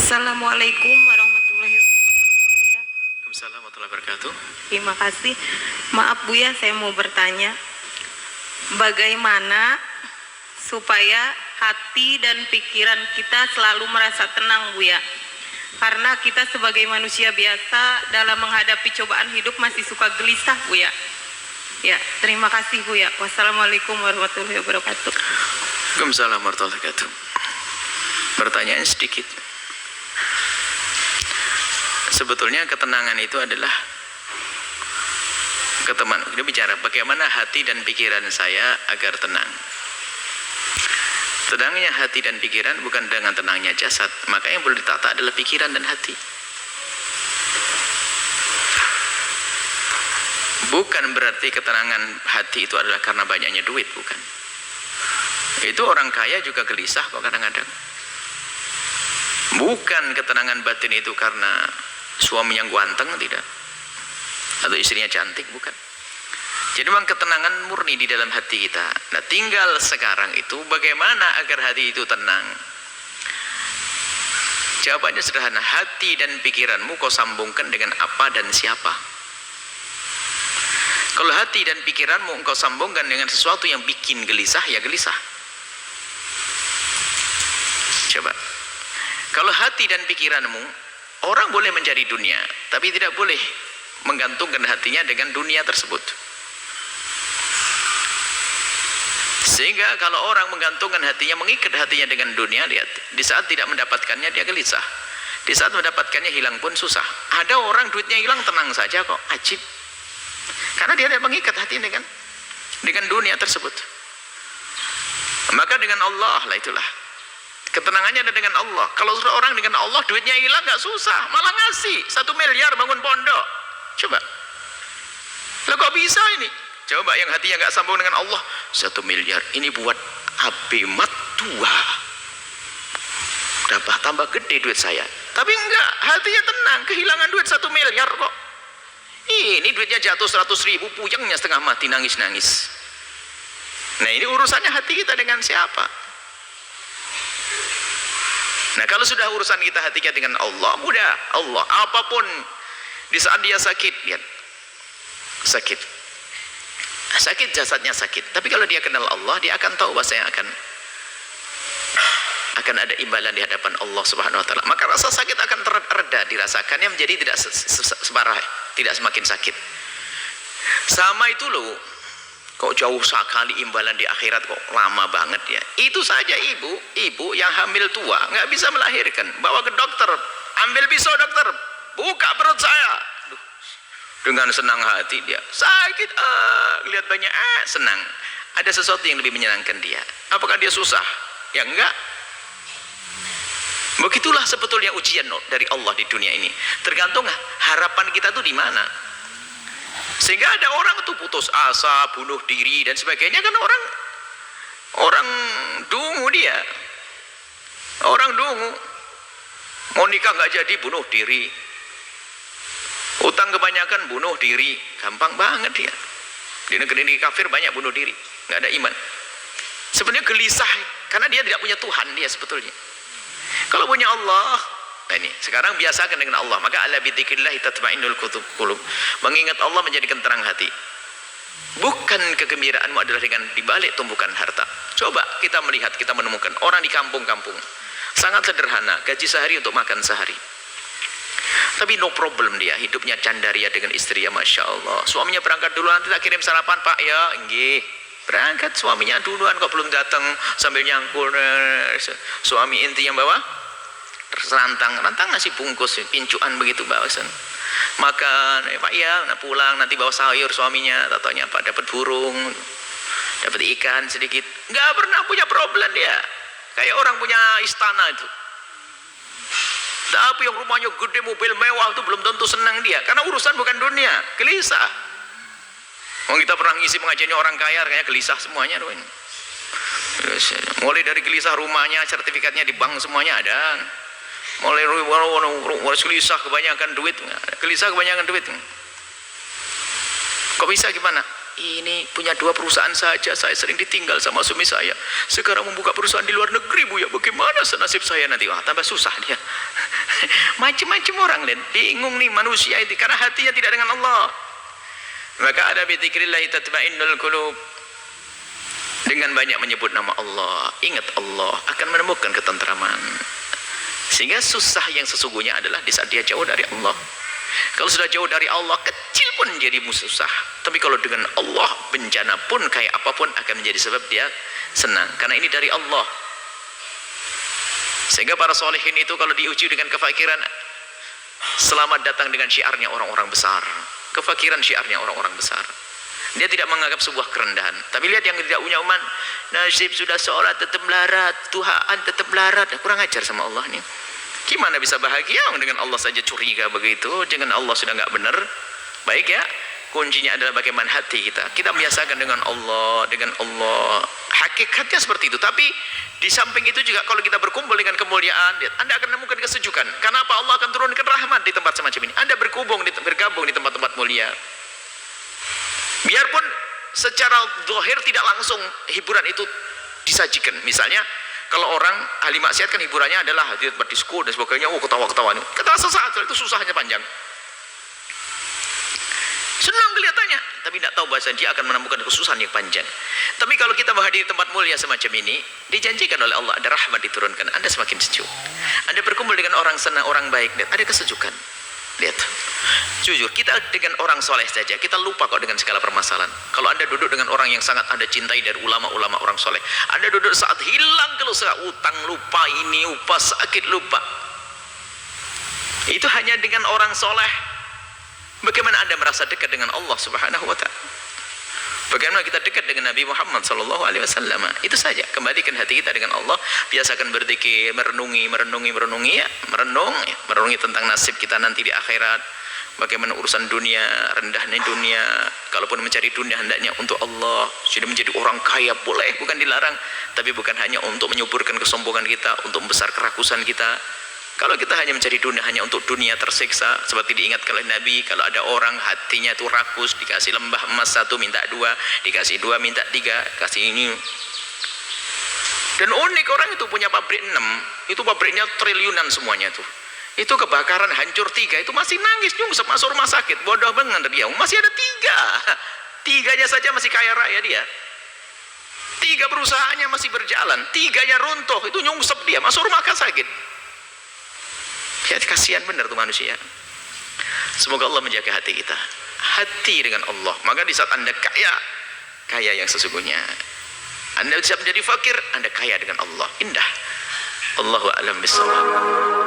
Assalamualaikum warahmatullahi wabarakatuh. Waalaikumsalam warahmatullahi wabarakatuh. Terima kasih. Maaf Bu ya, saya mau bertanya, bagaimana supaya hati dan pikiran kita selalu merasa tenang Bu ya? Karena kita sebagai manusia biasa dalam menghadapi cobaan hidup masih suka gelisah Bu ya. Ya, terima kasih Bu ya. Wassalamualaikum warahmatullahi wabarakatuh. Waalaikumsalam warahmatullahi wabarakatuh. Pertanyaan sedikit. Sebetulnya ketenangan itu adalah kita bicara bagaimana hati dan pikiran saya agar tenang. Tenangnya hati dan pikiran bukan dengan tenangnya jasad, maka yang boleh ditata adalah pikiran dan hati. Bukan berarti ketenangan hati itu adalah karena banyaknya duit, bukan. Itu orang kaya juga gelisah kok kadang-kadang. Bukan ketenangan batin itu karena suami yang ganteng, tidak, atau istrinya cantik, bukan. Jadi memang ketenangan murni di dalam hati kita. Nah, tinggal sekarang itu bagaimana agar hati itu tenang. Jawabannya sederhana, hati dan pikiranmu kau sambungkan dengan apa dan siapa. Kalau hati dan pikiranmu engkau sambungkan dengan sesuatu yang bikin gelisah, ya gelisah. Coba, kalau hati dan pikiranmu, orang boleh mencari dunia, tapi tidak boleh menggantungkan hatinya dengan dunia tersebut. Sehingga kalau orang menggantungkan hatinya, mengikat hatinya dengan dunia, lihat, di saat tidak mendapatkannya dia gelisah, di saat mendapatkannya hilang pun susah. Ada orang duitnya hilang tenang saja kok, ajib, karena dia tidak mengikat hati dengan dunia tersebut. Maka dengan Allah lah, itulah ketenangannya ada dengan Allah. Kalau orang dengan Allah duitnya hilang nggak susah, malah ngasih 1 miliar bangun pondok. Coba, lah kok bisa ini? Coba yang hatinya nggak sambung dengan Allah, 1 miliar ini buat AB mat 2, dapat tambah gede duit saya. Tapi enggak, hatinya tenang, kehilangan duit 1 miliar kok. Ini duitnya jatuh 100.000, puyengnya setengah mati, nangis-nangis. Nah, ini urusannya hati kita dengan siapa? Nah, kalau sudah urusan kita hatinya dengan Allah, mudah. Allah, apapun di saat dia sakit, lihat, sakit jasadnya sakit. Tapi kalau dia kenal Allah, dia akan tahu bahwasanya akan ada imbalan di hadapan Allah Subhanahu Wa Taala. Maka rasa sakit akan terreda dirasakannya, menjadi tidak separah, tidak semakin sakit. Sama itu loh. Kok jauh sekali imbalan di akhirat, kok lama banget ya. Itu saja ibu yang hamil tua nggak bisa melahirkan, bawa ke dokter, ambil pisau dokter, buka perut saya. Duh, dengan senang hati dia sakit, lihat banyak, senang. Ada sesuatu yang lebih menyenangkan dia. Apakah dia susah? Ya enggak. Begitulah sebetulnya ujian dari Allah di dunia ini. Tergantung harapan kita tuh di mana. Sehingga ada orang tuh putus asa, bunuh diri dan sebagainya, kan orang dungu dia. Orang dungu. Mau nikah nggak jadi, bunuh diri. Utang kebanyakan, bunuh diri. Gampang banget dia. Di negeri ini kafir banyak bunuh diri, nggak ada iman. Sebenarnya gelisah karena dia tidak punya Tuhan dia sebetulnya. Kalau punya Allah, nah ini sekarang biasakan dengan Allah. Maka ala bidzikrillah tatma'innul qulub. Mengingat Allah menjadikan terang hati. Bukan kegembiraanmu adalah dengan dibalik tumpukan harta. Coba kita melihat, kita menemukan orang di kampung-kampung sangat sederhana, gaji sehari untuk makan sehari. Tapi no problem, dia hidupnya candaria dengan istri, ya masya Allah. Suaminya berangkat duluan, tidak kirim sarapan, Pak ya, nggih. Berangkat suaminya duluan kok belum datang, sambil nyangkul. Suami inti yang bawa rantang ngasih bungkus pincuan begitu bawasan. Makan, Pak ya, pulang nanti bawa sayur suaminya, tatanya Pak dapat burung, dapat ikan sedikit. Nggak pernah punya problem dia. Kayak orang punya istana itu. Tapi yang rumahnya gede, mobil mewah itu belum tentu senang dia, karena urusan bukan dunia, gelisah. Kita pernah ngisi pengajiannya orang kaya, kayaknya gelisah semuanya tuh ini. Mulai dari gelisah rumahnya, sertifikatnya di bank semuanya ada. Mulai gelisah kebanyakan duit, gelisah kebanyakan duit. Kok bisa gimana? Ini punya 2 perusahaan saja, saya sering ditinggal sama suami saya. Sekarang membuka perusahaan di luar negeri, Bu ya. Bagaimana senasib saya nanti? Wah, tambah susah dia. Macam-macam orang lihat, bingung nih manusia itu karena hatinya tidak dengan Allah. Maka ada bi dzikrillah tatmainnul qulub. Dengan banyak menyebut nama Allah, ingat Allah, akan menemukan ketentraman. Sehingga susah yang sesungguhnya adalah di saat dia jauh dari Allah. Kalau sudah jauh dari Allah, kecil pun jadi susah. Tapi kalau dengan Allah, bencana pun kayak apapun akan menjadi sebab dia senang. Karena ini dari Allah. Sehingga para solehin itu kalau diuji dengan kefakiran, selamat datang dengan syiarnya orang-orang besar. Kefakiran syiarnya orang-orang besar. Dia tidak menganggap sebuah kerendahan. Tapi lihat yang tidak punya iman, nasib sudah sholat tetap melarat, Tuhan tetap melarat. Kurang ajar sama Allah nih. Gimana bisa bahagia dengan Allah saja curiga begitu? Dengan Allah sudah nggak benar. Baik ya, kuncinya adalah bagaimana hati kita. Kita biasakan dengan Allah, dengan Allah. Hakikatnya seperti itu. Tapi di samping itu juga kalau kita berkumpul dengan kemuliaan, Anda akan menemukan kesejukan. Karena apa? Allah akan turunkan rahmat di tempat semacam ini. Anda bergabung di tempat-tempat mulia. Biarpun secara zahir tidak langsung hiburan itu disajikan. Misalnya kalau orang ahli maksiat kan hiburannya adalah hadir berdisko dan sebagainya, ketawa-ketawa. Kata sesaat itu susahnya panjang. Senang kelihatannya, tapi tidak tahu bahasa dia akan menemukan kesusahan yang panjang. Tapi kalau kita menghadiri tempat mulia semacam ini, dijanjikan oleh Allah ada rahmat diturunkan. Anda semakin sejuk. Anda berkumpul dengan orang senang, orang baik, dan ada kesejukan. Lihat, jujur kita dengan orang soleh saja kita lupa kok dengan segala permasalahan. Kalau Anda duduk dengan orang yang sangat Anda cintai dari ulama-ulama orang soleh, Anda duduk saat hilang kalau utang lupa, ini lupa, sakit lupa. Itu hanya dengan orang soleh. Bagaimana Anda merasa dekat dengan Allah Subhanahu wa ta'ala? Bagaimana kita dekat dengan Nabi Muhammad sallallahu alaihi wasallam? Itu saja. Kembalikan hati kita dengan Allah, biasakan berzikir, merenungi ya, merenungi tentang nasib kita nanti di akhirat. Bagaimana urusan dunia, rendahnya dunia. Kalaupun mencari dunia hendaknya untuk Allah. Sudah menjadi orang kaya boleh, bukan dilarang, tapi bukan hanya untuk menyuburkan kesombongan kita, untuk membesar kerakusan kita. Kalau kita hanya mencari dunia hanya untuk dunia tersiksa, seperti diingatkan oleh Nabi, kalau ada orang hatinya itu rakus, dikasih lembah emas 1 minta 2, dikasih 2 minta 3, kasih ini. Dan unik orang itu punya pabrik 6, itu pabriknya triliunan semuanya tuh. Itu kebakaran hancur 3, itu masih nangis nyungsep masuk rumah sakit, bodoh banget dia. Masih ada 3, 3-nya saja masih kaya raya dia. 3 perusahaannya masih berjalan, 3-nya runtuh, itu nyungsep dia masuk rumah sakit. Ya, kasihan benar tuh manusia. Semoga Allah menjaga hati kita, hati dengan Allah. Maka di saat Anda kaya yang sesungguhnya, Anda bisa menjadi fakir, Anda kaya dengan Allah. Indah. Allahu a'lam bishawab.